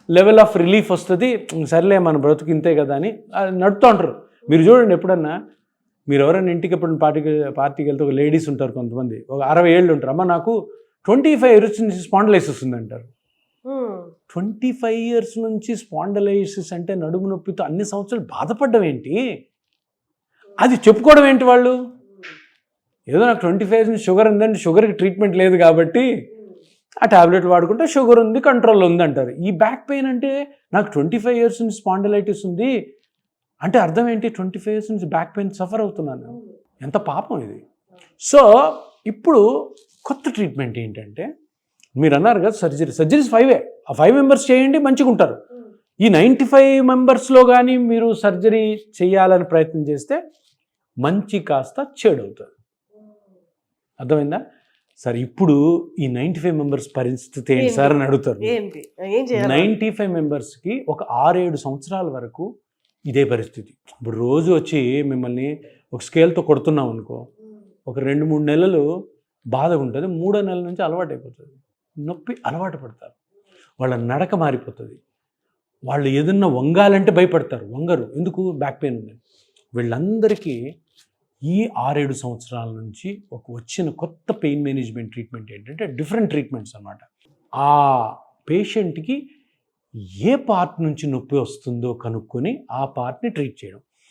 Level of relief వస్తుంది, సర్లే మన బ్రతుకు ఇంతే కదా అని నడుతూ ఉంటారు. మీరు చూడండి ఎప్పుడన్నా, మీరు ఎవరైనా ఇంటికి ఎప్పుడు పార్టీకి వెళ్తే ఒక లేడీస్ ఉంటారు కొంతమంది, ఒక 60 ఏళ్ళు ఉంటారు, అమ్మ నాకు 25 years నుంచి స్పాండిలైసిస్ ఉంది అంటారు. 25 years నుంచి స్పాండిలైసిస్ అంటే నడుము నొప్పితో అన్ని సంవత్సరాలు బాధపడడం ఏంటి, అది చెప్పుకోవడం ఏంటి వాళ్ళు? ఏదో నాకు 25 years నుంచి షుగర్ ఉందండి, షుగర్కి ట్రీట్మెంట్ లేదు కాబట్టి ఆ ట్యాబ్లెట్ వాడుకుంటే షుగర్ ఉంది, కంట్రోల్లో ఉంది అంటారు. ఈ బ్యాక్ పెయిన్ అంటే నాకు 25 years నుంచి స్పాండిలైటిస్ ఉంది అంటే అర్థం ఏంటి? 25 years నుంచి బ్యాక్ పెయిన్ సఫర్ అవుతున్నాను. ఎంత పాపం ఇది. సో ఇప్పుడు కొత్త ట్రీట్మెంట్ ఏంటంటే, మీరు అన్నారు కదా సర్జరీస్ 5 ఆ 5 members చేయండి, మంచిగా ఉంటారు. ఈ 95 members కానీ మీరు సర్జరీ చేయాలని ప్రయత్నం చేస్తే మంచి కాస్త చెడు అవుతుంది. అర్థమైందా? సరే, ఇప్పుడు ఈ 95 members పరిస్థితి ఏంటి సార్ అని అడుగుతారు. 95 membersకి ఒక 6-7 సంవత్సరాల వరకు ఇదే పరిస్థితి. ఇప్పుడు రోజు వచ్చి మిమ్మల్ని ఒక స్కేల్తో కొడుతున్నాం అనుకో, ఒక 2-3 నెలలు బాధగా ఉంటుంది, 3వ నెల నుంచి అలవాటు అయిపోతుంది, నొప్పి అలవాటు పడతారు, వాళ్ళ నడక మారిపోతుంది, వాళ్ళు ఏదన్నా వంగాలంటే భయపడతారు, వంగరు, ఎందుకు? బ్యాక్ పెయిన్ ఉంది. వీళ్ళందరికీ ఈ 6-7 సంవత్సరాల నుంచి వచ్చిన కొత్త పెయిన్ మేనేజ్మెంట్ ట్రీట్మెంట్ ఏంటంటే డిఫరెంట్ ట్రీట్మెంట్స్ అన్నమాట. ఆ పేషెంట్కి ఏ పార్ట్ నుంచి నొప్పి వస్తుందో కనుక్కొని ఆ పార్ట్ని ట్రీట్ చేయడం.